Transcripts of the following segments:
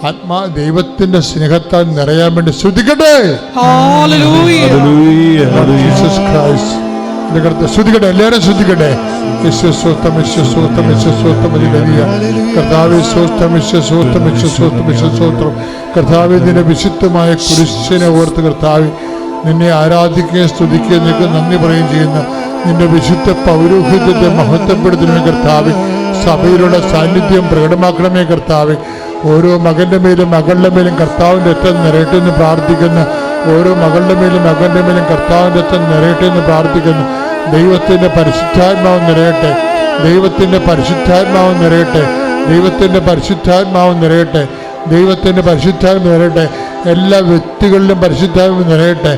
ദൈവത്തിന്റെ സ്നേഹത്താൽ നിറയാൻ വേണ്ടി ശ്രദ്ധിക്കട്ടെ. ശ്രദ്ധിക്കട്ടെ, എല്ലാവരും ശ്രദ്ധിക്കട്ടെ. കർത്താവേ, നിന്റെ വിശുദ്ധമായ കുരിശിനെ ഓർത്ത് കർത്താവേ നിന്നെ ആരാധിക്കുകയും സ്തുതിക്കുകയും നിനക്ക് നന്ദി പറയുകയും ചെയ്യുന്ന നിന്റെ വിശുദ്ധ പൗരോഹിത്യത്തെ മഹത്വപ്പെടുത്തണമേ കർത്താവേ. സഭയിലുള്ള സാന്നിധ്യം പ്രകടമാക്കണമേ കർത്താവേ. ഓരോ മകന്റെ മേലും മകളുടെ മേലും കർത്താവിൻ്റെ രക്തം നിറയട്ടെ എന്ന് പ്രാർത്ഥിക്കുന്ന ഓരോ മകളുടെ മേലും മകന്റെ മേലും കർത്താവിൻ്റെ രക്തം നിറയട്ടെ എന്ന് പ്രാർത്ഥിക്കുന്നു. ദൈവത്തിൻ്റെ പരിശുദ്ധാത്മാവ് നിറയട്ടെ, ദൈവത്തിൻ്റെ പരിശുദ്ധാത്മാവ് നിറയട്ടെ, ദൈവത്തിൻ്റെ പരിശുദ്ധാത്മാവ് നിറയട്ടെ, ദൈവത്തിൻ്റെ പരിശുദ്ധാത്മ നിറയട്ടെ. എല്ലാ വ്യക്തികളിലും പരിശുദ്ധാത്മ നിറയട്ടെ,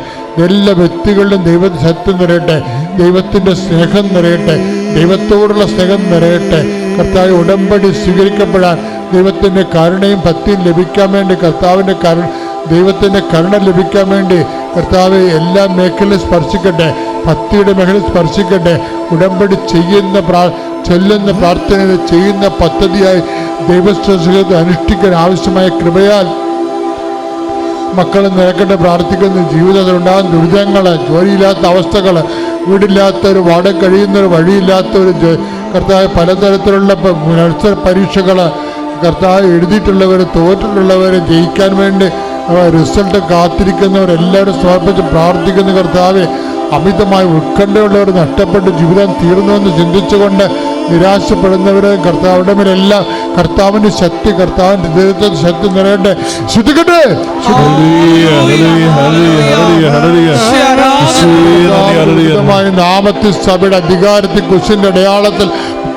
എല്ലാ വ്യക്തികളിലും ദൈവ സത്യം നിറയട്ടെ, ദൈവത്തിൻ്റെ സ്നേഹം നിറയട്ടെ, ദൈവത്തോടുള്ള സ്നേഹം നിറയട്ടെ. കർത്താവ് ഉടമ്പടി സ്വീകരിക്കപ്പെടാൻ ദൈവത്തിൻ്റെ കരുണയും ഭക്തിയും ലഭിക്കാൻ വേണ്ടി കർത്താവിൻ്റെ ദൈവത്തിൻ്റെ കരുണ ലഭിക്കാൻ വേണ്ടി കർത്താവ് എല്ലാ മേഖലയും സ്പർശിക്കട്ടെ, ഭക്തിയുടെ മേഖല സ്പർശിക്കട്ടെ. ഉടമ്പടി ചൊല്ലുന്ന പ്രാർത്ഥന ചെയ്യുന്ന പദ്ധതിയായി ദൈവസ്വത്തെ അനുഷ്ഠിക്കാൻ ആവശ്യമായ കൃപയാൽ മക്കൾ നിരക്കട്ടെ പ്രാർത്ഥിക്കുന്ന. ജീവിതത്തിൽ ഉണ്ടാകുന്ന ദുരിതങ്ങൾ, ജോലിയില്ലാത്ത അവസ്ഥകൾ, വീടില്ലാത്തവർ, വാടക കഴിയുന്നവർ, വഴിയില്ലാത്തവർ, കർത്താവ് പലതരത്തിലുള്ള മത്സര പരീക്ഷകൾ കർത്താവ് എഴുതിയിട്ടുള്ളവർ, തോറ്റിട്ടുള്ളവർ, ജയിക്കാൻ വേണ്ടി റിസൾട്ട് കാത്തിരിക്കുന്നവരെല്ലാവരും സമർപ്പിച്ച് പ്രാർത്ഥിക്കുന്ന കർത്താവ്. അമിതമായി ഉത്കണ്ഠയുള്ളവർ, നഷ്ടപ്പെട്ട് ജീവിതം തീർന്നുവെന്ന് ചിന്തിച്ചുകൊണ്ട് നിരാശപ്പെടുന്നവരെ കർത്താവിൻ്റെ മേലെല്ലാം കർത്താവിൻ്റെ ശക്തി, കർത്താവിൻ്റെ ദൈവത്തിൻ്റെ ശക്തി നിറയട്ടെ. ശ്രദ്ധിക്കട്ടെ, നാമത്തിൽ സഭയുടെ അധികാരത്തിൽ കുരിശിന്റെ അടയാളത്തിൽ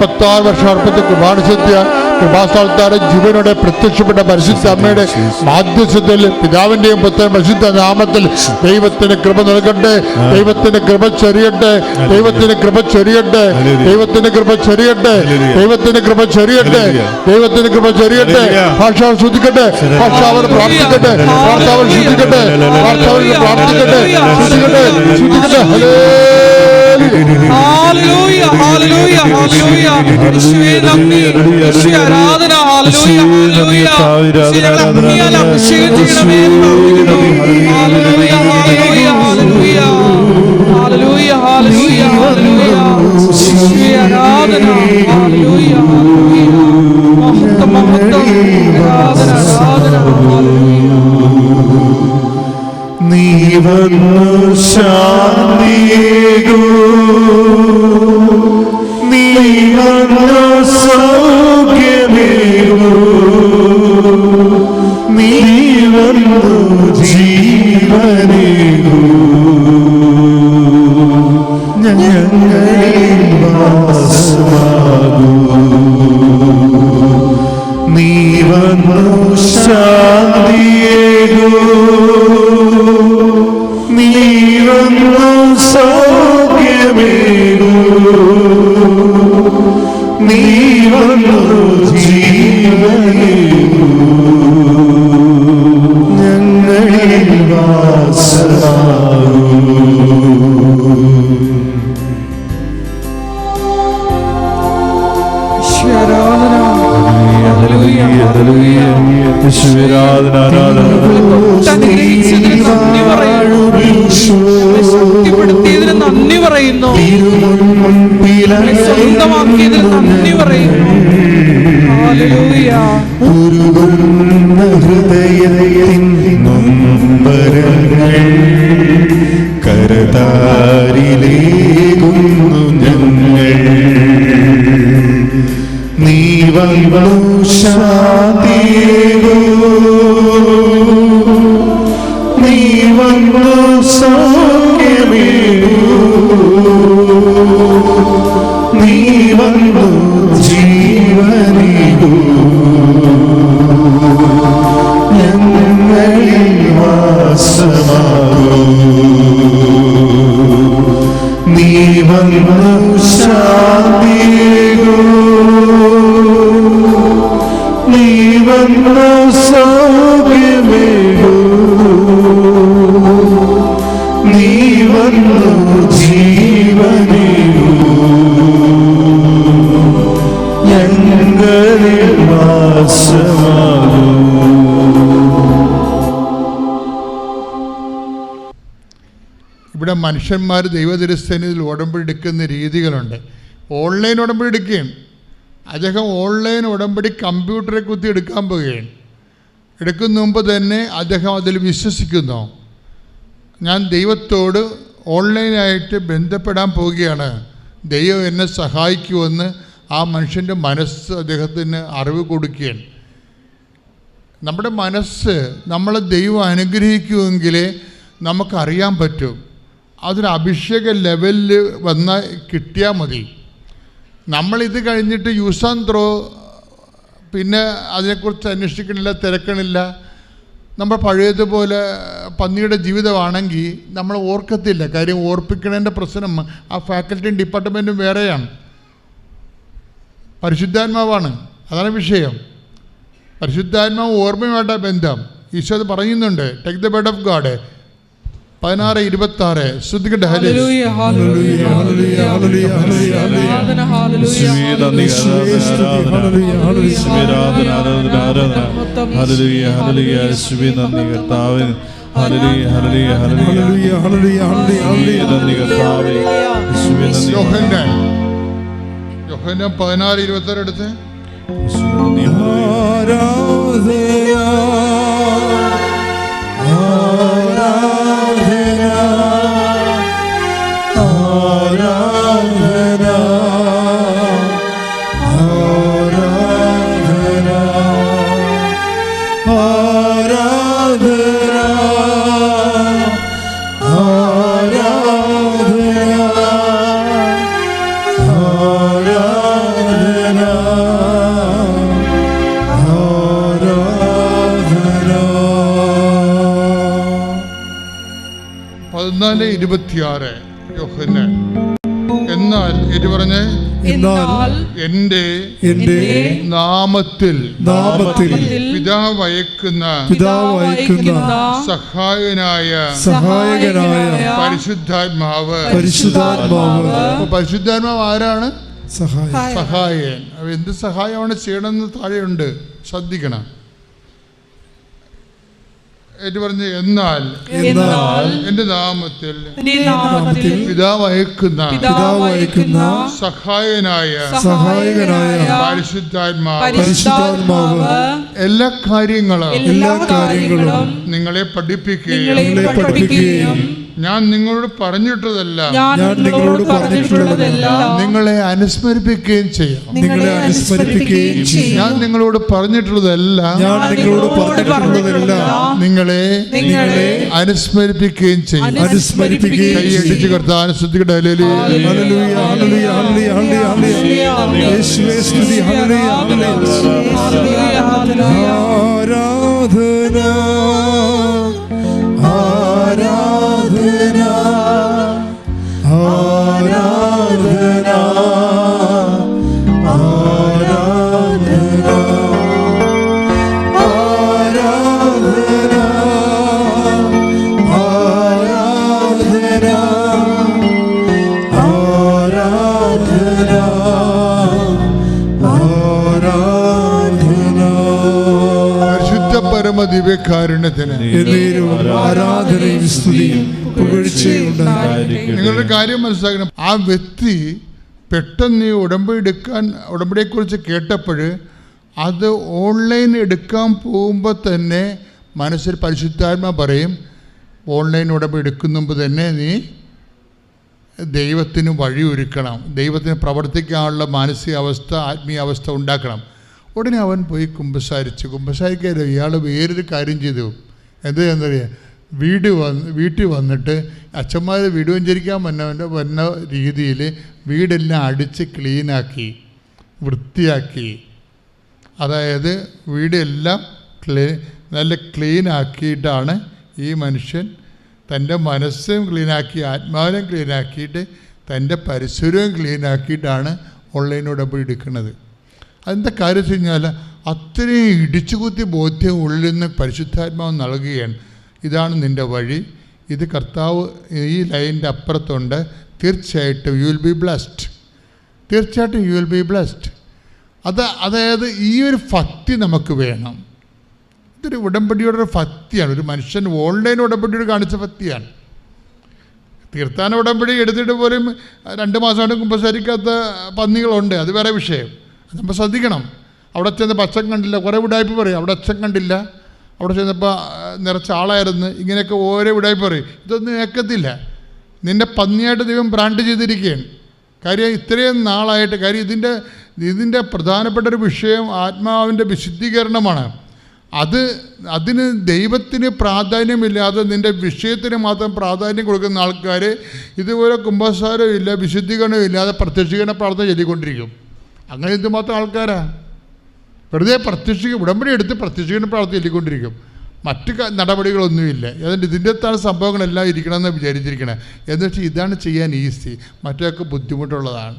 36 വർഷം അർപ്പത്തിൽ കൃപാനുസൃത്യ കൃപാസ്ഥാനത്താറ് ജീവനോടെ പ്രത്യക്ഷപ്പെട്ട പരിശുദ്ധ അമ്മയുടെ മാധ്യസ്ഥത്തിൽ പിതാവിന്റെയും പുത്രൻ പരിശുദ്ധ നാമത്തിൽ ദൈവത്തിന്റെ കൃപ നൽകട്ടെ, ദൈവത്തിന്റെ കൃപ ചൊരിയട്ടെ, ദൈവത്തിന്റെ കൃപ ചൊരിയട്ടെ, ദൈവത്തിന്റെ കൃപ ചൊരിയട്ടെ, ദൈവത്തിന്റെ കൃപ ചൊരിയട്ടെ, ദൈവത്തിന്റെ കൃപ ചൊരിയട്ടെ. ഭാഷാവ് ശ്രദ്ധിക്കട്ടെ, ഭാഷാവർ പ്രാർത്ഥിക്കട്ടെ, ഭാഷാവർ ശ്രദ്ധിക്കട്ടെ, ഭാഷാവർ പ്രാർത്ഥിക്കട്ടെ, ശ്രദ്ധിക്കട്ടെ, ശ്രദ്ധിക്കട്ടെ. ഹല്ലേലൂയ, ഹല്ലേലൂയ, ഹല്ലേലൂയ. യേശുവേ നന്ദി, യേശുവേ ആരാധന. ഹല്ലേലൂയ, ഹല്ലേലൂയ. ശിരങ്ങളാൽ അഭിഷേകം ചെയ്യണമേ. ഹല്ലേലൂയ, ഹല്ലേലൂയ, ഹല്ലേലൂയ, ഹല്ലേലൂയ, ഹല്ലേലൂയ, ഹല്ലേലൂയ. യേശുവേ ആരാധന. ഹല്ലേലൂയ, ഹല്ലേലൂയ. മഹത്വം, മഹത്വം, ആരാധന, ആരാധന. ഹല്ലേലൂയ. നീ വന്നു ശാന്തിയേകൂ, നീ വന്നു സൗഖ്യമേകൂ, നീ വന്നു ജീവനേകൂ, ഞങ്ങളിൽ വാസമാകൂ. നീ വന്നു ശാന്തിയേകൂ, നീ വന്നു സൗഖ്യമേകൂ, നീ വന്നു ജീവനേകൂ, ഞങ്ങളിൽ വാസമാകൂ. ശക്തിപ്പെടുത്തിയതിന് നന്ദി പറയുന്നു, സ്വന്തമാക്കിയതിന് നന്ദി പറയുന്നു. ഹല്ലേലൂയ. ഉരുകുന്ന ഹൃദയത്തിൻ നൊമ്പരങ്ങൾ കരതാരിലേകുന്നു ഞങ്ങൾ. നീ വന്നു ശാന്തിയേകൂ, നീ വന്നു സൗഖ്യമേകൂ, നീ വന്നു ജീവനേകൂ, ഞങ്ങളിൽ വാസമാകൂ. നീ വന്നു ശാന്തിയേകൂ, നീ വന്നു സൗഖ്യമേകൂ, നീ വന്നു ജീവനേകൂ, ഞങ്ങളിൽ വാസമാകൂ. ഇവിടെ മനുഷ്യന്മാർ ദൈവതിരുസന്നിധിയിൽ ഉടമ്പടി എടുക്കുന്ന രീതികളുണ്ട്. ഓൺലൈൻ ഉടമ്പടി എടുക്കുകയാണ്. അദ്ദേഹം ഓൺലൈൻ ഉടമ്പടി കമ്പ്യൂട്ടറെ കുത്തി എടുക്കാൻ പോവുകയാണ്. എടുക്കുന്ന മുമ്പ് തന്നെ അദ്ദേഹം അതിൽ വിശ്വസിക്കുന്നു. ഞാൻ ദൈവത്തോട് ഓൺലൈനായിട്ട് ബന്ധപ്പെടാൻ പോവുകയാണ്, ദൈവം എന്നെ സഹായിക്കുമെന്ന് ആ മനുഷ്യൻ്റെ മനസ്സ് അദ്ദേഹത്തിന് അറിവ് കൊടുക്കുകയാണ്. നമ്മുടെ മനസ്സ് നമ്മളെ ദൈവം അനുഗ്രഹിക്കുമെങ്കിലേ നമുക്കറിയാൻ പറ്റും. അതൊരു അഭിഷേക ലെവലിൽ വന്നാൽ കിട്ടിയാൽ മതി. നമ്മളിത് കഴിഞ്ഞിട്ട് യൂസ് ആൻഡ് ത്രോ, പിന്നെ അതിനെക്കുറിച്ച് അന്വേഷിക്കണില്ല, തിരക്കണില്ല. നമ്മൾ പഴയതുപോലെ പന്നിയുടെ ജീവിതമാണെങ്കിൽ നമ്മൾ ഓർക്കത്തില്ല. കാര്യം ഓർപ്പിക്കണതിൻ്റെ പ്രശ്നം ആ ഫാക്കൽറ്റിയും ഡിപ്പാർട്ട്മെൻറ്റും വേറെയാണ്. പരിശുദ്ധാത്മാവാണ്, അതാണ് വിഷയം. പരിശുദ്ധാത്മാവ് ഓർമ്മയുമായിട്ടാണ് ബന്ധം. ഈശോ അത് പറയുന്നുണ്ട്. Take the bed of God 16:26. ശ്രദ്ധിക്കട്ടെ. ഹല്ലേലൂയ ഹല്ലേലൂയ ഹല്ലേലൂയ ഹല്ലേലൂയ ആരാധന ഹല്ലേലൂയ ഹല്ലേലൂയ ഹല്ലേലൂയ യേശുവേ നന്ദി കർത്താവേ. ഹല്ലേലൂയ ഹല്ലേലൂയ ഹല്ലേലൂയ ഹല്ലേലൂയ ഹല്ലേലൂയ നന്ദി കർത്താവേ. യേശുവേ നന്ദി. യോഹന്നാൻ 16:26 എടുത്ത്. യോഹന്നാൻ. എന്നാൽ ഇത് പറഞ്ഞ് എന്റെ നാമത്തിൽ പിതാവ് അയക്കുന്ന സഹായകനായ പരിശുദ്ധാത്മാവ്. പരിശുദ്ധാത്മാവ് ആരാണ്? സഹായകൻ. എന്ത് സഹായമാണ് ചെയ്യണമെന്ന് താഴെയുണ്ട്, ശ്രദ്ധിക്കണം. എന്ന് പറഞ്ഞ് എന്നാൽ എന്റെ നാമത്തിൽ പിതാവ് അയക്കുന്ന സഹായകനായ പരിശുദ്ധാത്മാവ് എല്ലാ കാര്യങ്ങളും നിങ്ങളെ പഠിപ്പിക്കുകയും ഞാൻ നിങ്ങളോട് പറഞ്ഞിട്ടതെല്ലാം നിങ്ങളെ അനുസ്മരിപ്പിക്കുകയും ചെയ്യാം. ഞാൻ നിങ്ങളോട് പറഞ്ഞിട്ടുള്ളതെല്ലാം നിങ്ങളെ അനുസ്മരിപ്പിക്കുകയും ചെയ്യും. കൈയടിച്ച് കർത്താവിനെ സ്തുതിക്കട്ടെ. ദിവ്യകാരുണ്യത്തിന് ആരാധനയും സ്തുതിയും പുകഴ്ചയും ഉണ്ടായിരിക്കട്ടെ. നിങ്ങളുടെ കാര്യം മനസ്സിലാക്കണം. ആ വ്യക്തി പെട്ടെന്ന് ഉടമ്പടിയെക്കുറിച്ച് കേട്ടപ്പോൾ അത് ഓൺലൈൻ എടുക്കാൻ പോകുമ്പോൾ തന്നെ മനസ്സിൽ പരിശുദ്ധാത്മ പറയും, ഓൺലൈൻ ഉടമ്പടി എടുക്കുന്ന മുമ്പ് തന്നെ നീ ദൈവത്തിന് വഴിയൊരുക്കണം, ദൈവത്തിന് പ്രവർത്തിക്കാനുള്ള മാനസികാവസ്ഥ, ആത്മീയാവസ്ഥ ഉണ്ടാക്കണം. ഉടനെ അവൻ പോയി കുമ്പസാരിക്കാതെ ഇയാൾ വേറൊരു കാര്യം ചെയ്തു. എന്താണെന്നറിയാം, വീട്ടിൽ വന്നിട്ട് അച്ഛന്മാർ വീട് വഞ്ചരിക്കാൻ വന്ന രീതിയിൽ വീടെല്ലാം അടിച്ച് ക്ലീനാക്കി വൃത്തിയാക്കി. അതായത് വീടെല്ലാം നല്ല ക്ലീനാക്കിയിട്ടാണ് ഈ മനുഷ്യൻ തൻ്റെ മനസ്സും ക്ലീനാക്കി ആത്മാവിനും ക്ലീനാക്കിയിട്ട് തൻ്റെ പരിസരവും ക്ലീനാക്കിയിട്ടാണ് ഓൺലൈൻ ഉടമ്പടി എടുക്കുന്നത്. അതിൻ്റെ കാര്യം വെച്ച് കഴിഞ്ഞാൽ അത്രയും ഇടിച്ചുകുത്തി ബോധ്യം ഉള്ളിൽ നിന്ന് പരിശുദ്ധാത്മാവ് നൽകുകയാണ്. ഇതാണ് നിൻ്റെ വഴി, ഇത് കർത്താവ് ഈ ലൈനിൻ്റെ അപ്പുറത്തുണ്ട്, തീർച്ചയായിട്ടും യു വിൽ ബി ബ്ലെസ്ഡ്, തീർച്ചയായിട്ടും യു വിൽ ബി ബ്ലെസ്ഡ്. അതായത് ഈ ഒരു ഭക്തി നമുക്ക് വേണം. ഇതൊരു ഉടമ്പടിയുടെ ഒരു ഭക്തിയാണ്. ഒരു മനുഷ്യൻ ഓൺലൈൻ ഉടമ്പടിയോട് കാണിച്ച ഭക്തിയാണ്. തീർത്ഥാന ഉടമ്പടി എടുത്തിട്ട് പോലും 2 മാസമായിട്ട് കുമ്പസാരിക്കാത്ത പന്നികളുണ്ട്, അത് വേറെ വിഷയം. നമ്മൾ ശ്രദ്ധിക്കണം. അവിടെ ചെന്നപ്പോൾ അച്ഛൻ കണ്ടില്ല, കുറേ ഉടായ്പ പറയും. അവിടെ അച്ഛൻ കണ്ടില്ല, അവിടെ ചെന്നപ്പോൾ നിറച്ച ആളായിരുന്നു, ഇങ്ങനെയൊക്കെ ഓരോ ഉടായ്പ പറയും. ഇതൊന്നും ഏക്കത്തില്ല. നിന്നെ പന്നിയായിട്ട് ദൈവം ബ്രാൻഡ് ചെയ്തിരിക്കുകയാണ്. കാര്യം ഇത്രയും നാളായിട്ട്. കാര്യം ഇതിൻ്റെ പ്രധാനപ്പെട്ട ഒരു വിഷയം ആത്മാവിൻ്റെ വിശുദ്ധീകരണമാണ്. അതിന് ദൈവത്തിന് പ്രാധാന്യമില്ലാതെ നിൻ്റെ വിഷയത്തിന് മാത്രം പ്രാധാന്യം കൊടുക്കുന്ന ആൾക്കാർ ഇതുപോലെ കുമ്പസാരം ഇല്ല, വിശുദ്ധീകരണം ഇല്ലാതെ പ്രത്യക്ഷീകരണ പ്രാർത്ഥന ചൊല്ലിക്കൊണ്ടിരിക്കും. അങ്ങനെ എന്തുമാത്രം ആൾക്കാരാ വെറുതെ ഉടമ്പടി എടുത്ത് പ്രത്യക്ഷീകരണ പ്രാർത്ഥന ചൊല്ലിക്കൊണ്ടിരിക്കും. മറ്റ് നടപടികളൊന്നുമില്ല. അതുകൊണ്ട് ഇതിൻ്റെ അകത്താണ് സംഭവങ്ങളെല്ലാം ഇരിക്കണമെന്ന് വിചാരിച്ചിരിക്കണേ. എന്ന് വെച്ചാൽ ഇതാണ് ചെയ്യാൻ ഈസി, മറ്റൊക്കെ ബുദ്ധിമുട്ടുള്ളതാണ്.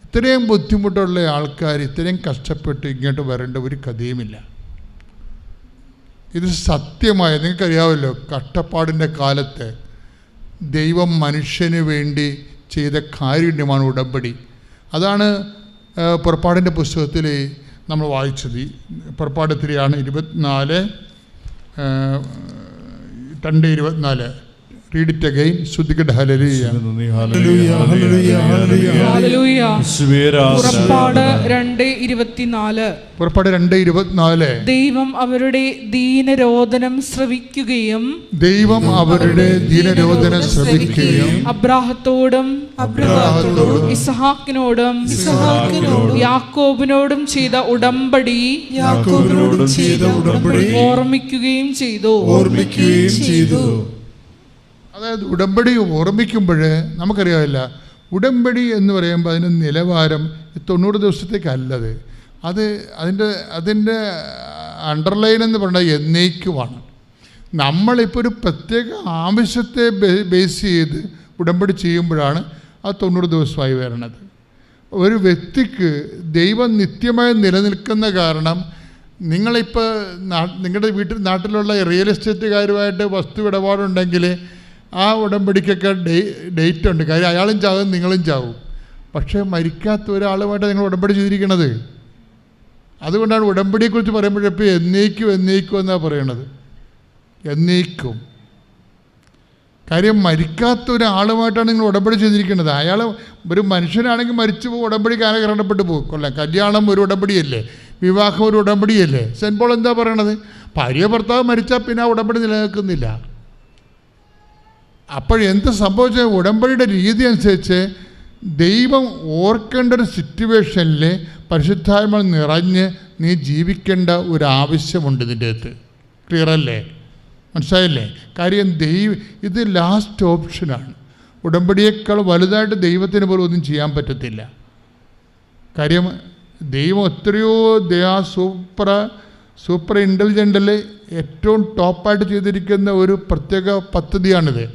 ഇത്രയും ബുദ്ധിമുട്ടുള്ള ആൾക്കാർ ഇത്രയും കഷ്ടപ്പെട്ട് ഇങ്ങോട്ട് വരേണ്ട ഒരു കഥയുമില്ല. ഇത് സത്യമായ, നിങ്ങൾക്കറിയാമല്ലോ, കഷ്ടപ്പാടിൻ്റെ കാലത്ത് ദൈവം മനുഷ്യന് വേണ്ടി ചെയ്ത കാരുണ്യമാണ് ഉടമ്പടി. അതാണ് പുറപ്പാടിൻ്റെ പുസ്തകത്തിൽ നമ്മൾ വായിച്ചത്. പുറപ്പാട് 2:24 Read it again. ശ്രുതിക്കട്ടെ. ഹല്ലേലൂയ. പുറപ്പാട് 2:24 ദൈവം അവരുടെ ദീനരോദനം ശ്രവിക്കുകയും അബ്രാഹത്തോടും ഇസ്ഹാക്കിനോടും യാക്കോബിനോടും ചെയ്ത ഉടമ്പടി ഓർമ്മിക്കുകയും ചെയ്തു. അതായത് ഉടമ്പടി ഓർമ്മിക്കുമ്പോൾ നമുക്കറിയാമില്ല, ഉടമ്പടി എന്ന് പറയുമ്പോൾ അതിന് നിലവാരം 90 ദിവസത്തേക്കല്ലത്. അതിൻ്റെ അണ്ടർലൈൻ എന്ന് പറഞ്ഞാൽ എന്നേക്കുമാണ്. നമ്മളിപ്പോൾ ഒരു പ്രത്യേക ആവശ്യത്തെ ബേസ് ചെയ്ത് ഉടമ്പടി ചെയ്യുമ്പോഴാണ് അത് 90 ദിവസമായി വരണത്. ഒരു വ്യക്തിക്ക് ദൈവം നിത്യമായി നിലനിൽക്കുന്ന കാരണം നിങ്ങളിപ്പോൾ നിങ്ങളുടെ നാട്ടിലുള്ള റിയൽ എസ്റ്റേറ്റുകാരുമായിട്ട് വസ്തു ഇടപാടുണ്ടെങ്കിൽ ആ ഉടമ്പടിക്കൊക്കെ ഡേറ്റ് ഉണ്ട്. കാര്യം അയാളും ചാവും, നിങ്ങളും ചാവും. പക്ഷേ മരിക്കാത്ത ഒരാളുമായിട്ട് നിങ്ങൾ ഉടമ്പടി ചെയ്തിരിക്കണത്. അതുകൊണ്ടാണ് ഉടമ്പടിയെക്കുറിച്ച് പറയുമ്പോഴപ്പോൾ എന്നേക്കും എന്നാണ് പറയണത്. എന്നേക്കും. കാര്യം മരിക്കാത്ത ഒരാളുമായിട്ടാണ് നിങ്ങൾ ഉടമ്പടി ചെയ്തിരിക്കുന്നത്. അയാൾ ഒരു മനുഷ്യനാണെങ്കിൽ മരിച്ചു പോകും, ഉടമ്പടി കാലഘരണപ്പെട്ടു പോകും. കൊള്ളാം, കല്യാണം ഒരു ഉടമ്പടിയല്ലേ, വിവാഹം ഒരു ഉടമ്പടിയല്ലേ. സെൻറ്റ് പോൾ എന്താ പറയണത്? ഭാര്യ ഭർത്താവ് മരിച്ചാൽ പിന്നെ ആ ഉടമ്പടി നിലനിൽക്കുന്നില്ല. അപ്പോഴെന്ത് സംഭവിച്ചാൽ ഉടമ്പടിയുടെ രീതി അനുസരിച്ച് ദൈവം ഓർക്കേണ്ട ഒരു സിറ്റുവേഷനിൽ പരിശുദ്ധാത്മ നിറഞ്ഞ് നീ ജീവിക്കേണ്ട ഒരു ആവശ്യമുണ്ട് ഇതിൻ്റെ അകത്ത്. ക്ലിയറല്ലേ? മനസ്സിലായില്ലേ? കാര്യം ഇത് ലാസ്റ്റ് ഓപ്ഷനാണ്. ഉടമ്പടിയേക്കാൾ വലുതായിട്ട് ദൈവത്തിന് പോലും ഒന്നും ചെയ്യാൻ പറ്റത്തില്ല. കാര്യം ദൈവം എത്രയോ സൂപ്പർ ഇൻ്റലിജൻ്റിൽ ഏറ്റവും ടോപ്പായിട്ട് ചെയ്തിരിക്കുന്ന ഒരു പ്രത്യേക പദ്ധതിയാണിത്.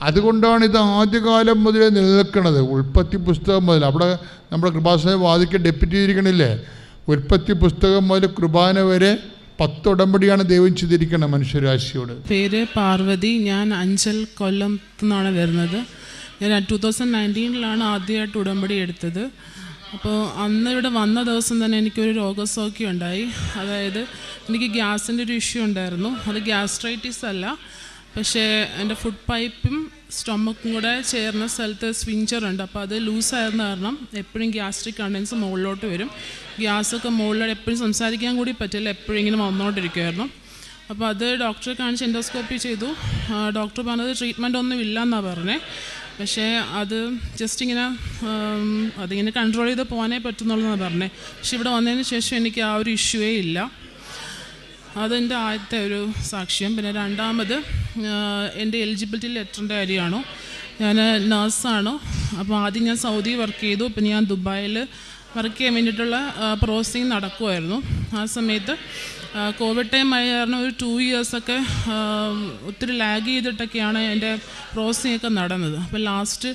അതുകൊണ്ടാണ് ഇത് ആദ്യകാലം മുതലേ നിലനിൽക്കുന്നത്. ഉൽപ്പത്തി പുസ്തകം മുതൽ, അവിടെ നമ്മുടെ കൃപാസന വാദിക്ക് ഡെപ്യൂട്ടി ചെയ്തിരിക്കണില്ലേ, ഉൽപ്പത്തി പുസ്തകം മുതൽ കൃപാന വരെ 10 ഉടമ്പടിയാണ് ദൈവം ചെയ്തിരിക്കുന്നത് മനുഷ്യരാശിയോട്. പേര് പാർവതി. ഞാൻ അഞ്ചൽ കൊല്ലത്തു നിന്നാണ് വരുന്നത്. ഞാൻ 2019 ആദ്യമായിട്ട് ഉടമ്പടി എടുത്തത്. അപ്പോൾ അന്ന് ഇവിടെ വന്ന ദിവസം തന്നെ എനിക്കൊരു രോഗസൗഖ്യം ഉണ്ടായി. അതായത് എനിക്ക് ഗ്യാസിൻ്റെ ഒരു ഇഷ്യൂ ഉണ്ടായിരുന്നു. അത് ഗ്യാസ്ട്രൈറ്റിസ് അല്ല, പക്ഷേ എൻ്റെ ഫുഡ് പൈപ്പും സ്റ്റൊമക്കും കൂടെ ചേർന്ന സ്ഥലത്ത് സ്വിഞ്ചറുണ്ട്. അപ്പോൾ അത് ലൂസായിരുന്ന കാരണം എപ്പോഴും ഗ്യാസ്ട്രിക് കണ്ടൻസ് മുകളിലോട്ട് വരും. ഗ്യാസൊക്കെ മുകളിലോട്ട് എപ്പോഴും സംസാരിക്കാൻ കൂടി പറ്റില്ല, എപ്പോഴും ഇങ്ങനെ വന്നുകൊണ്ടിരിക്കുമായിരുന്നു. അപ്പോൾ അത് ഡോക്ടറെ കാണിച്ച് എൻഡോസ്കോപ്പി ചെയ്തു. ഡോക്ടർ പറഞ്ഞത് ട്രീറ്റ്മെൻ്റ് ഒന്നും ഇല്ല എന്നാണ് പറഞ്ഞത്. പക്ഷേ അത് ജസ്റ്റ് ഇങ്ങനെ അതിങ്ങനെ കൺട്രോൾ ചെയ്ത് പോകാനേ പറ്റുന്നുള്ളതെന്നാണ് പറഞ്ഞത്. പക്ഷെ ഇവിടെ വന്നതിന് ശേഷം എനിക്ക് ആ ഒരു ഇഷ്യൂവേ ഇല്ല. അതെൻ്റെ ആദ്യത്തെ ഒരു സാക്ഷ്യം. പിന്നെ രണ്ടാമത് എൻ്റെ എലിജിബിലിറ്റി ലെറ്ററിൻ്റെ കാര്യമാണോ. ഞാൻ നേഴ്സാണ്. അപ്പോൾ ആദ്യം ഞാൻ സൗദി വർക്ക് ചെയ്തു. പിന്നെ ഞാൻ ദുബായിൽ വർക്ക് ചെയ്യാൻ വേണ്ടിയിട്ടുള്ള പ്രോസസ്സിങ് നടക്കുമായിരുന്നു. ആ സമയത്ത് കോവിഡ് ടൈം ആയ കാരണം ഒരു 2 ഇയേഴ്സൊക്കെ ഒത്തിരി ലാഗ് ചെയ്തിട്ടൊക്കെയാണ് എൻ്റെ പ്രോസസ്സിങ് ഒക്കെ നടന്നത്. അപ്പോൾ ലാസ്റ്റ്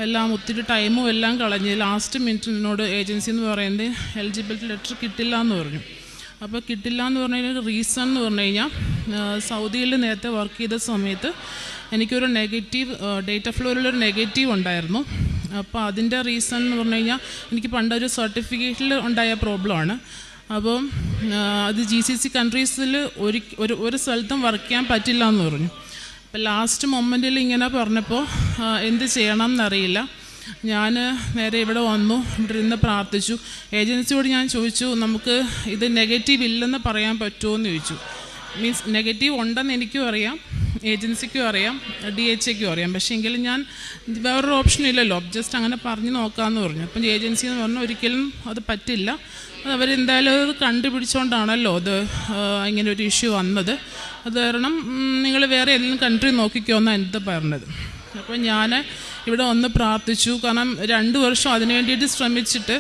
എല്ലാം ഒത്തിരി ടൈമും എല്ലാം കളഞ്ഞ് ലാസ്റ്റ് മിനിറ്റ് എന്നോട് ഏജൻസി എന്ന് പറയുന്നത് എലിജിബിലിറ്റി ലെറ്റർ കിട്ടില്ല എന്ന് പറഞ്ഞു. അപ്പോൾ കിട്ടില്ല എന്ന് പറഞ്ഞതിന് റീസൺ എന്ന് പറഞ്ഞു കഴിഞ്ഞാൽ സൗദിയിൽ നേരത്തെ വർക്ക് ചെയ്ത സമയത്ത് എനിക്കൊരു നെഗറ്റീവ് ഡേറ്റ ഫ്ലോയിലൊരു നെഗറ്റീവ് ഉണ്ടായിരുന്നു. അപ്പോൾ അതിൻ്റെ റീസൺ എന്ന് പറഞ്ഞു കഴിഞ്ഞാൽ എനിക്ക് പണ്ടൊരു സർട്ടിഫിക്കറ്റിൽ ഉണ്ടായ പ്രോബ്ലമാണ്. അപ്പോൾ അത് GCC കൺട്രീസിൽ ഒരു സ്ഥലത്തും വർക്ക് ചെയ്യാൻ പറ്റില്ല എന്ന് പറഞ്ഞു. അപ്പോൾ ലാസ്റ്റ് മൊമെൻറ്റിൽ ഇങ്ങനെ പറഞ്ഞപ്പോൾ എന്ത് ചെയ്യണം എന്നറിയില്ല. ഞാൻ നേരെ ഇവിടെ വന്നു, ഇവിടെ ഇരുന്ന് പ്രാർത്ഥിച്ചു. ഏജൻസിയോട് ഞാൻ ചോദിച്ചു, നമുക്ക് ഇത് നെഗറ്റീവ് ഇല്ലെന്ന് പറയാൻ പറ്റുമോ എന്ന് ചോദിച്ചു. മീൻസ് നെഗറ്റീവ് ഉണ്ടെന്ന് എനിക്കും അറിയാം, ഏജൻസിക്കും അറിയാം, DHAക്കും അറിയാം. പക്ഷേ എങ്കിലും ഞാൻ വേറൊരു ഓപ്ഷനും ഇല്ലല്ലോ, ജസ്റ്റ് അങ്ങനെ പറഞ്ഞ് നോക്കാമെന്ന് പറഞ്ഞു. അപ്പം ഏജൻസി എന്ന് പറഞ്ഞു ഒരിക്കലും അത് പറ്റില്ല, അത് അവരെന്തായാലും അത് കണ്ടുപിടിച്ചുകൊണ്ടാണല്ലോ അത് ഇങ്ങനെ ഒരു ഇഷ്യൂ വന്നത്, അത് കാരണം നിങ്ങൾ വേറെ ഏതെങ്കിലും കൺട്രി നോക്കിക്കോ എന്നാണ് എൻ്റെ പറഞ്ഞത്. അപ്പോൾ ഞാൻ ഇവിടെ വന്ന് പ്രാർത്ഥിച്ചു. കാരണം 2 വർഷം അതിന് വേണ്ടിയിട്ട് ശ്രമിച്ചിട്ട്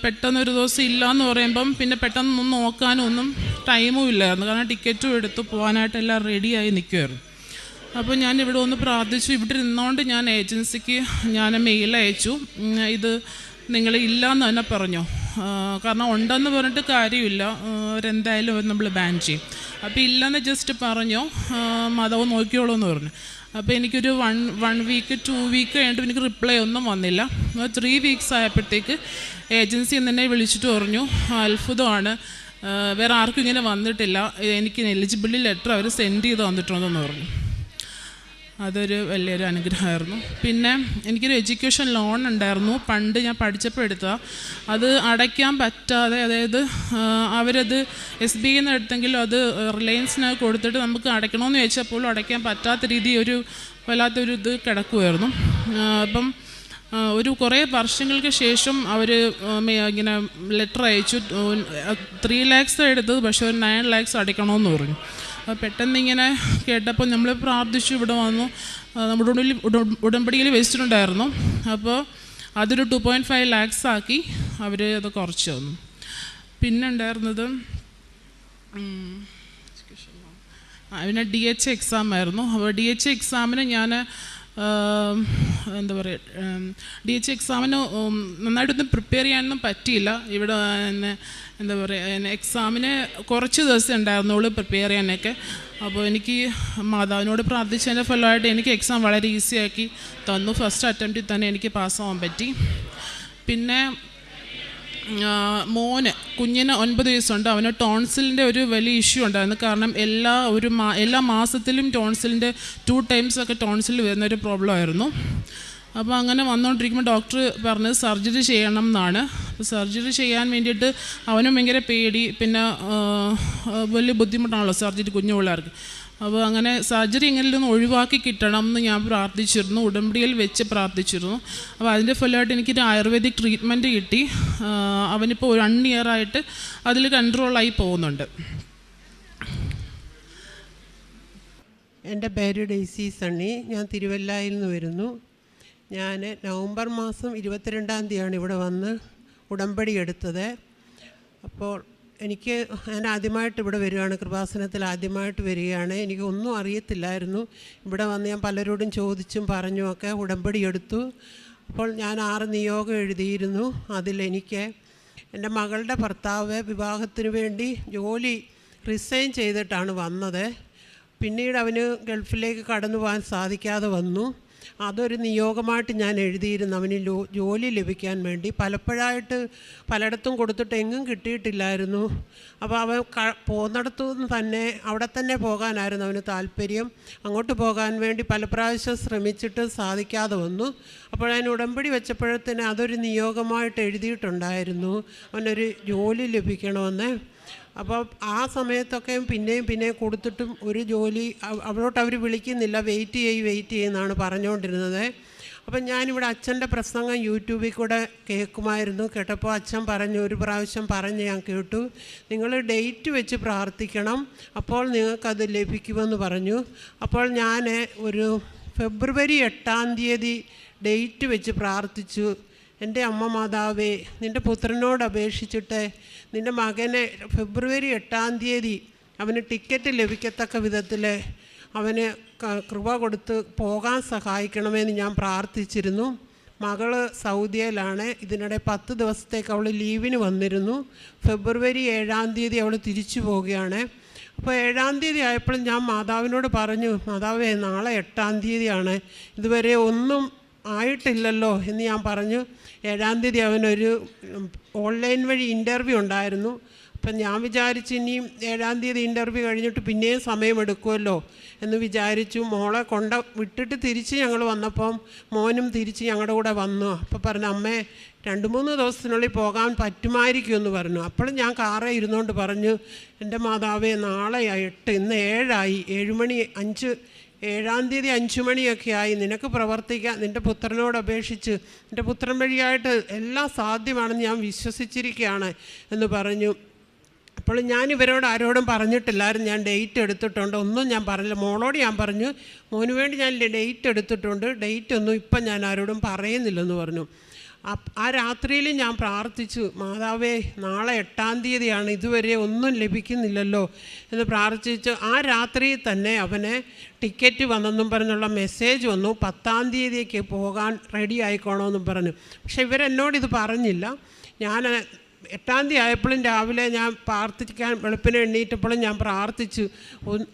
പെട്ടെന്നൊരു ദിവസം ഇല്ലയെന്ന് പറയുമ്പം പിന്നെ പെട്ടെന്നൊന്നും നോക്കാനും ഒന്നും ടൈമും ഇല്ലായിരുന്നു. കാരണം ടിക്കറ്റും എടുത്ത് പോകാനായിട്ട് എല്ലാം റെഡിയായി നിൽക്കുമായിരുന്നു. അപ്പോൾ ഞാൻ ഇവിടെ ഒന്ന് പ്രാർത്ഥിച്ചു. ഇവിടെ ഇരുന്നുകൊണ്ട് ഞാൻ ഏജൻസിക്ക് മെയിൽ അയച്ചു, ഇത് നിങ്ങൾ ഇല്ലയെന്ന് തന്നെ പറഞ്ഞു. കാരണം ഉണ്ടെന്ന് പറഞ്ഞിട്ട് കാര്യമില്ല, അവരെന്തായാലും നമ്മൾ ബാൻ ചെയ്യും. അപ്പോൾ ഇല്ലെന്ന് ജസ്റ്റ് പറഞ്ഞു, മതവും നോക്കിയോളൂ എന്ന് പറഞ്ഞു. അപ്പോൾ എനിക്കൊരു 1 വീക്ക് 2 വീക്ക് കഴിഞ്ഞിട്ട് എനിക്ക് റിപ്ലൈ ഒന്നും വന്നില്ല. 3 വീക്സ് ആയപ്പോഴത്തേക്ക് ഏജൻസി എന്നെ വിളിച്ചിട്ട് പറഞ്ഞു, അത്ഭുതമാണ്, വേറെ ആർക്കും ഇങ്ങനെ വന്നിട്ടില്ല, എനിക്ക് എലിജിബിലിറ്റി ലെറ്റർ അവർ സെൻഡ് ചെയ്ത് തന്നിട്ടുണ്ടെന്ന് പറഞ്ഞു. അതൊരു വലിയൊരു അനുഗ്രഹമായിരുന്നു. പിന്നെ എനിക്കൊരു എഡ്യൂക്കേഷൻ ലോൺ ഉണ്ടായിരുന്നു, പണ്ട് ഞാൻ പഠിച്ചപ്പോൾ എടുത്തതാണ്. അത് അടയ്ക്കാൻ പറ്റാതെ, അതായത് അവരത് SBI നിന്ന് എടുത്തെങ്കിലും അത് റിലയൻസിന് കൊടുത്തിട്ട് നമുക്ക് അടയ്ക്കണമെന്ന് ചോദിച്ചപ്പോഴും അടയ്ക്കാൻ പറ്റാത്ത രീതി ഒരു വല്ലാത്തൊരു ഇത് കിടക്കുമായിരുന്നു. അപ്പം ഒരു കുറേ വർഷങ്ങൾക്ക് ശേഷം അവർ ഇങ്ങനെ ലെറ്റർ അയച്ചു, 3 lakhs എടുത്തത്, പക്ഷേ ഒരു 9 lakhs അടയ്ക്കണമെന്ന് പറഞ്ഞു. പെട്ടെന്ന് ഇങ്ങനെ കേട്ടപ്പോൾ നമ്മൾ പ്രാർത്ഥിച്ചു, ഇവിടെ വന്നു, നമ്മുടെ ഉടമ്പടിയിൽ വെച്ചിട്ടുണ്ടായിരുന്നു. അപ്പോൾ അതൊരു 2.5 lakhs ആക്കി അവർ അത് കുറച്ച് തന്നു. പിന്നെ ഉണ്ടായിരുന്നത് പിന്നെ DHA എക്സാം ആയിരുന്നു. അപ്പോൾ DHA എക്സാമിന് ഞാൻ എന്താ പറയുക, DHA എക്സാമിന് നന്നായിട്ടൊന്നും പ്രിപ്പയർ ചെയ്യാനൊന്നും പറ്റിയില്ല. ഇവിടെ എന്താ പറയുക, എക്സാമിന് കുറച്ച് ദിവസം ഉണ്ടായിരുന്നുള്ളൂ പ്രിപ്പയർ ചെയ്യാനൊക്കെ. അപ്പോൾ എനിക്ക് മാതാവിനോട് പ്രാർത്ഥിച്ചതിൻ്റെ ഫലമായിട്ട് എനിക്ക് എക്സാം വളരെ ഈസിയാക്കി തന്നു. ഫസ്റ്റ് അറ്റംപ്റ്റിൽ തന്നെ എനിക്ക് പാസ്സാവാൻ പറ്റി. പിന്നെ കുഞ്ഞിന് 9 വയസ്സുണ്ട്, അവന് ടോൺസിലിൻ്റെ ഒരു വലിയ ഇഷ്യൂ ഉണ്ടായിരുന്നു. കാരണം എല്ലാ മാസത്തിലും ടോൺസിലിൻ്റെ 2 times ഒക്കെ ടോൺസിൽ വരുന്നൊരു പ്രോബ്ലം ആയിരുന്നു. അപ്പോൾ അങ്ങനെ വന്നുകൊണ്ടിരിക്കുമ്പോൾ ഡോക്ടർ പറഞ്ഞത് സർജറി ചെയ്യണം എന്നാണ്. അപ്പോൾ സർജറി ചെയ്യാൻ വേണ്ടിയിട്ട് അവനും ഭയങ്കര പേടി, പിന്നെ വലിയ ബുദ്ധിമുട്ടാണല്ലോ സർജറി കുഞ്ഞു പിള്ളേർക്ക്. അപ്പോൾ അങ്ങനെ സർജറി എങ്ങനെയൊന്ന് ഒഴിവാക്കി കിട്ടണം എന്ന് ഞാൻ പ്രാർത്ഥിച്ചിരുന്നു, ഉടമ്പടിയിൽ വെച്ച് പ്രാർത്ഥിച്ചിരുന്നു. അപ്പോൾ അതിൻ്റെ ഫലമായിട്ട് എനിക്കൊരു ആയുർവേദിക് ട്രീറ്റ്മെൻറ്റ് കിട്ടി. അവനിപ്പോൾ 1 year ആയിട്ട് അതിൽ കൺട്രോളായി പോകുന്നുണ്ട്. എൻ്റെ പേര് ഡെയ്സി സണ്ണി, ഞാൻ തിരുവല്ലയിൽ നിന്ന് വരുന്നു. ഞാൻ നവംബർ മാസം 22-ാം തീയതിയാണ് ഇവിടെ വന്ന് ഉടമ്പടി എടുത്തത്. അപ്പോൾ ഞാൻ ആദ്യമായിട്ട് ഇവിടെ വരികയാണ്, കൃപാസനത്തിൽ ആദ്യമായിട്ട് വരികയാണ്. എനിക്കൊന്നും അറിയത്തില്ലായിരുന്നു. ഇവിടെ വന്ന് ഞാൻ പലരോടും ചോദിച്ചും പറഞ്ഞുമൊക്കെ ഉടമ്പടി എടുത്തു. അപ്പോൾ ഞാൻ 6 നിയോഗം എഴുതിയിരുന്നു. അതിലെനിക്ക് എൻ്റെ മകളുടെ ഭർത്താവ് വിവാഹത്തിന് വേണ്ടി ജോലി റിസൈൻ ചെയ്തിട്ടാണ് വന്നത്. പിന്നീട് അവന് ഗൾഫിലേക്ക് കടന്നു പോകാൻ സാധിക്കാതെ വന്നു. അതൊരു നിയോഗമായിട്ട് ഞാൻ എഴുതിയിരുന്നു, അവന് ജോലി ലഭിക്കാൻ വേണ്ടി. പലയിടത്തും കൊടുത്തിട്ട് എങ്ങും കിട്ടിയിട്ടില്ലായിരുന്നു. അപ്പോൾ അവൻ പോകുന്നിടത്തു നിന്ന് തന്നെ അവിടെ തന്നെ പോകാനായിരുന്നു അവന് താല്പര്യം. അങ്ങോട്ട് പോകാൻ വേണ്ടി പല പ്രാവശ്യം ശ്രമിച്ചിട്ട് സാധിക്കാതെ വന്നു. അപ്പോൾ ഞാൻ ഉടമ്പടി വെച്ചപ്പോഴത്തേന് അതൊരു നിയോഗമായിട്ട് എഴുതിയിട്ടുണ്ടായിരുന്നു, അവനൊരു ജോലി ലഭിക്കണമെന്ന്. അപ്പോൾ ആ സമയത്തൊക്കെ പിന്നെയും കൊടുത്തിട്ടും ഒരു ജോലി അവിടോട്ട് അവർ വിളിക്കുന്നില്ല, വെയിറ്റ് ചെയ്യുമെന്നാണ് പറഞ്ഞുകൊണ്ടിരുന്നത്. അപ്പം ഞാനിവിടെ അച്ഛൻ്റെ പ്രസംഗം യൂട്യൂബിൽ കൂടെ കേൾക്കുമായിരുന്നു. കേട്ടപ്പോൾ അച്ഛൻ ഒരു പ്രാവശ്യം പറഞ്ഞ് ഞാൻ കേട്ടു, നിങ്ങൾ ഡേറ്റ് വെച്ച് പ്രാർത്ഥിക്കണം, അപ്പോൾ നിങ്ങൾക്കത് ലഭിക്കുമെന്ന് പറഞ്ഞു. അപ്പോൾ ഞാൻ ഒരു ഫെബ്രുവരി 8-ാം തീയതി ഡേറ്റ് വെച്ച് പ്രാർത്ഥിച്ചു. എൻ്റെ അമ്മ മാതാവേ, നിൻ്റെ പുത്രനോട് അപേക്ഷിച്ചിട്ട് നിൻ്റെ മകനെ ഫെബ്രുവരി 8-ാം തീയതി അവന് ടിക്കറ്റ് ലഭിക്കത്തക്ക വിധത്തിൽ അവന് കൃപ കൊടുത്ത് പോകാൻ സഹായിക്കണമെന്ന് ഞാൻ പ്രാർത്ഥിച്ചിരുന്നു. മകൾ സൗദിയിലാണ്. ഇതിനിടെ 10 ദിവസത്തേക്ക് അവൾ ലീവിന് വന്നിരുന്നു. ഫെബ്രുവരി 7-ാം തീയതി അവൾ തിരിച്ചു പോവുകയാണ്. അപ്പോൾ 7-ാം തീയതി ആയപ്പോഴും ഞാൻ മാതാവിനോട് പറഞ്ഞു, മാതാവേ നാളെ 8-ാം തീയതിയാണ്, ഇതുവരെ ഒന്നും ആയിട്ടില്ലല്ലോ എന്ന് ഞാൻ പറഞ്ഞു. 7-ാം തീയതി അവനൊരു ഓൺലൈൻ വഴി ഇൻ്റർവ്യൂ ഉണ്ടായിരുന്നു. അപ്പം ഞാൻ വിചാരിച്ചു ഇനിയും 7-ാം തീയതി ഇൻ്റർവ്യൂ കഴിഞ്ഞിട്ട് പിന്നെയും സമയമെടുക്കുമല്ലോ എന്ന് വിചാരിച്ചു. മോളെ വിട്ടിട്ട് തിരിച്ച് ഞങ്ങൾ വന്നപ്പം മോനും തിരിച്ച് ഞങ്ങളുടെ കൂടെ വന്നു. അപ്പോൾ പറഞ്ഞു, അമ്മേ 2-3 ദിവസത്തിനുള്ളിൽ പോകാൻ പറ്റുമായിരിക്കും എന്ന് പറഞ്ഞു. അപ്പോഴും ഞാൻ കാറേ ഇരുന്നുകൊണ്ട് പറഞ്ഞു, എൻ്റെ മാതാവേ, നാളെ 8, ഇന്ന് 7 7 മണി 7-ാം തീയതി 5 മണിയൊക്കെ ആയി. നിനക്ക് പ്രവർത്തിക്കാൻ നിൻ്റെ പുത്രനോട് അപേക്ഷിച്ച് നിൻ്റെ പുത്രൻ വഴിയായിട്ട് എല്ലാം സാധ്യമാണെന്ന് ഞാൻ വിശ്വസിച്ചിരിക്കുകയാണ് എന്ന് പറഞ്ഞു. അപ്പോൾ ഞാൻ ഇവരോട് ആരോടും പറഞ്ഞിട്ടില്ലായിരുന്നു ഞാൻ ഡേറ്റ് എടുത്തിട്ടുണ്ട്, ഒന്നും ഞാൻ പറഞ്ഞില്ല. മോളോട് ഞാൻ പറഞ്ഞു, മോന് വേണ്ടി ഞാൻ ഡേറ്റ് എടുത്തിട്ടുണ്ട്, ഡേറ്റ് ഒന്നും ഇപ്പം ഞാൻ ആരോടും പറയുന്നില്ലെന്ന് പറഞ്ഞു. ആ രാത്രിയിൽ ഞാൻ പ്രാർത്ഥിച്ചു, മാതാവേ, നാളെ 8-ാം തീയതിയാണ്, ഇതുവരെ ഒന്നും ലഭിക്കുന്നില്ലല്ലോ എന്ന് പ്രാർത്ഥിച്ചു. ആ രാത്രിയിൽ തന്നെ അവനെ ടിക്കറ്റ് വന്നെന്നും പറഞ്ഞുള്ള മെസ്സേജ് വന്നു, 10-ാം തീയതിക്ക് പോകാൻ റെഡി ആയിക്കോണമെന്നും പറഞ്ഞു. പക്ഷെ ഇവരെന്നോടിത് പറഞ്ഞില്ല. ഞാൻ 8-ാം തീയതി ആയപ്പോഴും രാവിലെ ഞാൻ പ്രാർത്ഥിക്കാൻ വെളുപ്പിനെ എണ്ണീറ്റപ്പോഴും ഞാൻ പ്രാർത്ഥിച്ചു,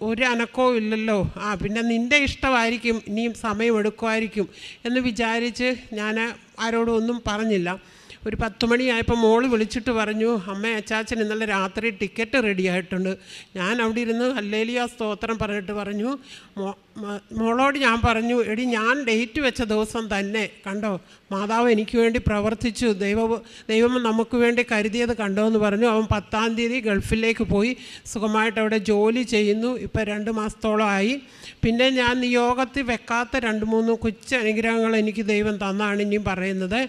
ഒരു അനക്കവും ഇല്ലല്ലോ, പിന്നെ നിൻ്റെ ഇഷ്ടമായിരിക്കും, ഇനിയും സമയമെടുക്കുമായിരിക്കും എന്ന് വിചാരിച്ച് ഞാൻ ആരോടും ഒന്നും പറഞ്ഞില്ല. ഒരു 10 മണിയായപ്പോൾ മോള് വിളിച്ചിട്ട് പറഞ്ഞു, അമ്മേ, അച്ചാച്ചൻ ഇന്നലെ രാത്രി ടിക്കറ്റ് റെഡി ആയിട്ടുണ്ട്. ഞാൻ അവിടെ ഇരുന്ന് ഹല്ലേലൂയ സ്തോത്രം പറഞ്ഞിട്ട് പറഞ്ഞു, മോളോട് ഞാൻ പറഞ്ഞു, എടി, ഞാൻ ഡേറ്റ് വെച്ച ദിവസം തന്നെ കണ്ടോ, മാതാവ് എനിക്ക് വേണ്ടി പ്രവർത്തിച്ചു, ദൈവം നമുക്ക് വേണ്ടി കരുതിയത് കണ്ടോ എന്ന് പറഞ്ഞു. അവൻ 10-ാം തീയതി ഗൾഫിലേക്ക് പോയി സുഖമായിട്ട് അവിടെ ജോലി ചെയ്യുന്നു. ഇപ്പോൾ 2 മാസത്തോളമായി. പിന്നെ ഞാൻ നിയോഗത്തിൽ വെക്കാത്ത 2-3 കൊച്ചു അനുഗ്രഹങ്ങൾ എനിക്ക് ദൈവം തന്നാണ് ഇനിയും പറയുന്നത്.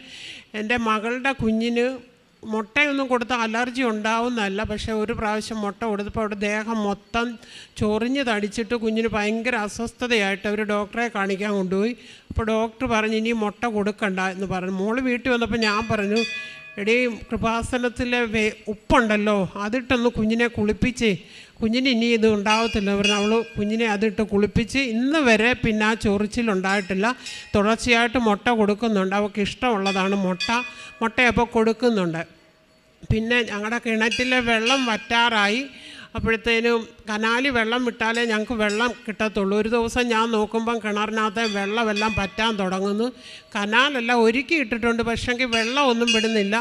എൻ്റെ മകളുടെ കുഞ്ഞിന് മുട്ടയൊന്നും കൊടുത്താൽ അലർജി ഉണ്ടാവുന്നതല്ല, പക്ഷേ ഒരു പ്രാവശ്യം മുട്ട കൊടുത്തപ്പോൾ അവിടെ ദേഹം മൊത്തം ചൊറിഞ്ഞ് തടിച്ചിട്ട് കുഞ്ഞിന് ഭയങ്കര അസ്വസ്ഥതയായിട്ട് അവർ ഡോക്ടറെ കാണിക്കാൻ കൊണ്ടുപോയി. അപ്പോൾ ഡോക്ടർ പറഞ്ഞു, ഇനി മുട്ട കൊടുക്കണ്ട എന്ന് പറഞ്ഞു. മോള് വീട്ടിൽ വന്നപ്പോൾ ഞാൻ പറഞ്ഞു, എടീ, കൃപാസനത്തിലെ ഉപ്പുണ്ടല്ലോ, അതിട്ടൊന്ന് കുഞ്ഞിനെ കുളിപ്പിച്ചേ, കുഞ്ഞിന് ഇനി ഇത് ഉണ്ടാവത്തില്ല പറഞ്ഞു. അവൾ കുഞ്ഞിനെ അതിട്ട് കുളിപ്പിച്ച് ഇന്ന് വരെ പിന്നെ ആ ചൊറിച്ചിലുണ്ടായിട്ടില്ല. തുടർച്ചയായിട്ട് മുട്ട കൊടുക്കുന്നുണ്ട്, അവൾക്ക് ഇഷ്ടമുള്ളതാണ് മുട്ടയപ്പോൾ കൊടുക്കുന്നുണ്ട്. പിന്നെ ഞങ്ങളുടെ കിണറ്റിലെ വെള്ളം വറ്റാറായി. അപ്പോഴത്തേനും കനാലിൽ വെള്ളം വിട്ടാലേ ഞങ്ങൾക്ക് വെള്ളം കിട്ടത്തുള്ളൂ. ഒരു ദിവസം ഞാൻ നോക്കുമ്പം കിണറിനകത്തെ വെള്ളമെല്ലാം പറ്റാൻ തുടങ്ങുന്നു. കനാലെല്ലാം ഒരുക്കി ഇട്ടിട്ടുണ്ട്, പക്ഷേങ്കിൽ വെള്ളമൊന്നും വിടുന്നില്ല.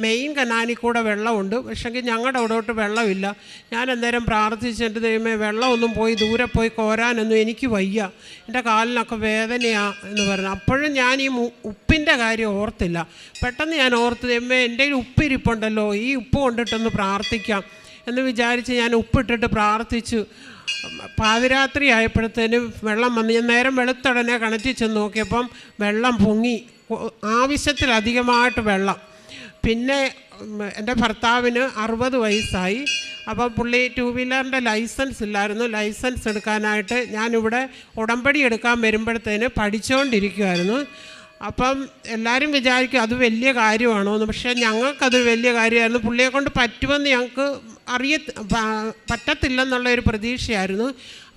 മെയിൻ കനാലിൽ കൂടെ വെള്ളമുണ്ട്, പക്ഷേങ്കിൽ ഞങ്ങളുടെ അവിടോട്ട് വെള്ളമില്ല. ഞാൻ അന്നേരം പ്രാർത്ഥിച്ചു, എൻ്റെ ദൈവമേ, വെള്ളമൊന്നും പോയി ദൂരെ പോയി കോരാനൊന്നും എനിക്ക് വയ്യ, എൻ്റെ കാലിനൊക്കെ വേദനയാണ് എന്ന് പറഞ്ഞു. അപ്പോഴും ഞാൻ ഈ ഉപ്പിൻ്റെ കാര്യം ഓർത്തില്ല. പെട്ടെന്ന് ഞാൻ ഓർത്ത്, ദൈവമേ, എൻ്റെ കയ്യിൽ ഉപ്പിരിപ്പുണ്ടല്ലോ, ഈ ഉപ്പ് കൊണ്ടിട്ടൊന്ന് പ്രാർത്ഥിക്കാം എന്ന് വിചാരിച്ച് ഞാൻ ഉപ്പിട്ടിട്ട് പ്രാർത്ഥിച്ചു. പാതിരാത്രി ആയപ്പോഴത്തേനും വെള്ളം വന്ന് ഞാൻ നേരം വെളുത്തുടനെ കിണറ്റിൽ ചെന്ന് നോക്കിയപ്പം വെള്ളം പൊങ്ങി, ആവശ്യത്തിലധികമായിട്ട് വെള്ളം. പിന്നെ എൻ്റെ ഭർത്താവിന് 60 വയസ്സായി. അപ്പം പുള്ളി 2 വീലറിൻ്റെ ലൈസൻസ് ഇല്ലായിരുന്നു. ലൈസൻസ് എടുക്കാനായിട്ട് ഞാനിവിടെ ഉടമ്പടി എടുക്കാൻ വരുമ്പോഴത്തേന് പഠിച്ചുകൊണ്ടിരിക്കുമായിരുന്നു. അപ്പം എല്ലാവരും വിചാരിക്കും അത് വലിയ കാര്യമാണോ എന്ന്. പക്ഷേ ഞങ്ങൾക്കത് വലിയ കാര്യമായിരുന്നു. പുള്ളിയെ കൊണ്ട് പറ്റുമെന്ന് ഞങ്ങൾക്ക് പറ്റത്തില്ലെന്നുള്ളൊരു പ്രതീക്ഷയായിരുന്നു.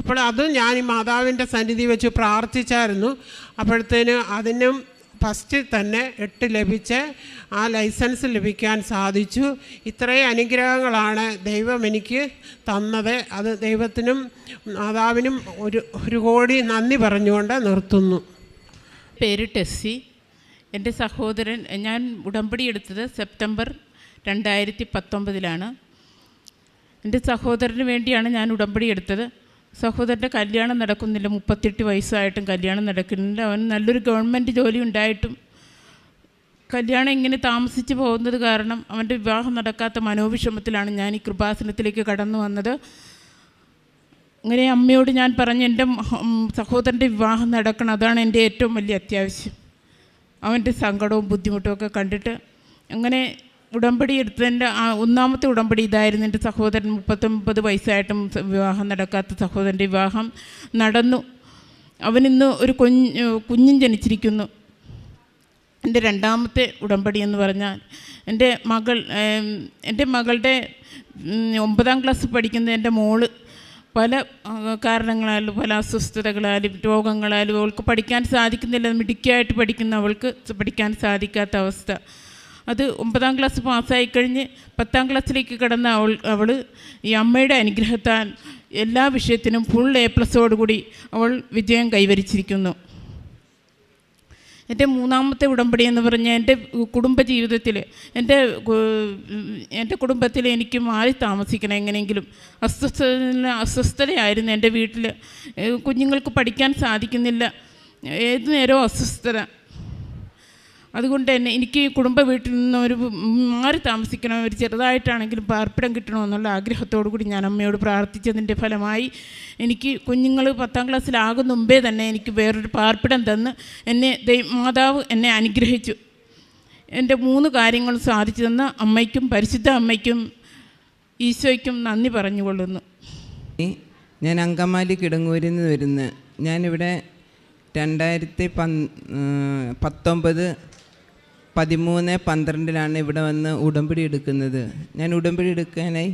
അപ്പോൾ അതും ഞാൻ ഈ മാതാവിൻ്റെ സന്നിധി വെച്ച് പ്രാർത്ഥിച്ചായിരുന്നു. അപ്പോഴത്തേന് അതിനും ഫസ്റ്റ് തന്നെ 8 ലഭിച്ച് ആ ലൈസൻസ് ലഭിക്കാൻ സാധിച്ചു. ഇത്രയും അനുഗ്രഹങ്ങളാണ് ദൈവം എനിക്ക് തന്നത്. അത് ദൈവത്തിനും മാതാവിനും ഒരു കോടി നന്ദി പറഞ്ഞുകൊണ്ട് നിർത്തുന്നു. പേര് ടെസ്സി. എൻ്റെ സഹോദരൻ, ഞാൻ ഉടമ്പടി എടുത്തത് സെപ്റ്റംബർ 2019 എൻ്റെ സഹോദരന് വേണ്ടിയാണ് ഞാൻ ഉടമ്പടി എടുത്തത്. സഹോദരൻ്റെ കല്യാണം നടക്കുന്നില്ല, 38 വയസ്സായിട്ടും കല്യാണം നടക്കുന്നില്ല. അവൻ നല്ലൊരു ഗവൺമെൻറ് ജോലി ഉണ്ടായിട്ടും കല്യാണം ഇങ്ങനെ താമസിച്ച് പോകുന്നത് കാരണം അവൻ്റെ വിവാഹം നടക്കാത്ത മനോവിഷമത്തിലാണ് ഞാൻ ഈ കൃപാസനത്തിലേക്ക് കടന്നു വന്നത്. അങ്ങനെ അമ്മയോട് ഞാൻ പറഞ്ഞു, എൻ്റെ സഹോദരൻ്റെ വിവാഹം നടക്കണം, അതാണ് എൻ്റെ ഏറ്റവും വലിയ അത്യാവശ്യം. അവൻ്റെ സങ്കടവും ബുദ്ധിമുട്ടും ഒക്കെ കണ്ടിട്ട് അങ്ങനെ ഉടമ്പടി എടുത്തതിൻ്റെ ഒന്നാമത്തെ ഉടമ്പടി ഇതായിരുന്നു. എൻ്റെ സഹോദരൻ 39 വയസ്സായിട്ടും വിവാഹം നടക്കാത്ത സഹോദരൻ്റെ വിവാഹം നടന്നു. അവനിന്ന് ഒരു കുഞ്ഞും ജനിച്ചിരിക്കുന്നു. എൻ്റെ രണ്ടാമത്തെ ഉടമ്പടി എന്ന് പറഞ്ഞാൽ എൻ്റെ മകളുടെ 9ാം ക്ലാസ് പഠിക്കുന്ന എൻ്റെ മോള് പല കാരണങ്ങളാലും പല അസ്വസ്ഥതകളാലും രോഗങ്ങളാലും അവൾക്ക് പഠിക്കാൻ സാധിക്കുന്നില്ല. മിടുക്കിയായിട്ട് പഠിക്കുന്ന അവൾക്ക് പഠിക്കാൻ സാധിക്കാത്ത അവസ്ഥ. അത് 9ാം ക്ലാസ് പാസ്സായിക്കഴിഞ്ഞ് 10ാം ക്ലാസ്സിലേക്ക് കടന്ന അവൾ ഈ അമ്മയുടെ അനുഗ്രഹത്താൽ എല്ലാ വിഷയത്തിനും ഫുൾ A+ഓടുകൂടി അവൾ വിജയം കൈവരിച്ചിരിക്കുന്നു. എൻ്റെ മൂന്നാമത്തെ ഉടമ്പടി എന്ന് പറഞ്ഞാൽ എൻ്റെ കുടുംബജീവിതത്തിൽ എൻ്റെ കുടുംബത്തിൽ എനിക്ക് മാറി താമസിക്കണം എങ്ങനെയെങ്കിലും. അസ്വസ്ഥതയായിരുന്നു എൻ്റെ വീട്ടിൽ. കുഞ്ഞുങ്ങൾക്ക് പഠിക്കാൻ സാധിക്കുന്നില്ല, ഏതു നേരവും അസ്വസ്ഥത. അതുകൊണ്ട് തന്നെ എനിക്ക് കുടുംബ വീട്ടിൽ നിന്ന് മാറി താമസിക്കണം, ഒരു ചെറുതായിട്ടാണെങ്കിലും പാർപ്പിടം കിട്ടണമെന്നുള്ള ആഗ്രഹത്തോടു കൂടി ഞാൻ അമ്മയോട് പ്രാർത്ഥിച്ചതിൻ്റെ ഫലമായി എനിക്ക് കുഞ്ഞുങ്ങൾ 10ാം ക്ലാസ്സിലാകും മുമ്പേ തന്നെ എനിക്ക് വേറൊരു പാർപ്പിടം തന്ന് മാതാവ് എന്നെ അനുഗ്രഹിച്ചു. എൻ്റെ 3 കാര്യങ്ങളും സാധിച്ചു തന്ന അമ്മയ്ക്കും പരിശുദ്ധ അമ്മയ്ക്കും ഈശോയ്ക്കും നന്ദി പറഞ്ഞുകൊള്ളുന്നു. ഞാൻ അങ്കമാലി കിടങ്ങൂരിൽ നിന്ന് വരുന്നു. ഞാനിവിടെ 2019 13/12 ഇവിടെ വന്ന് ഉടമ്പടി എടുക്കുന്നത്. ഞാൻ ഉടമ്പടി എടുക്കാനായി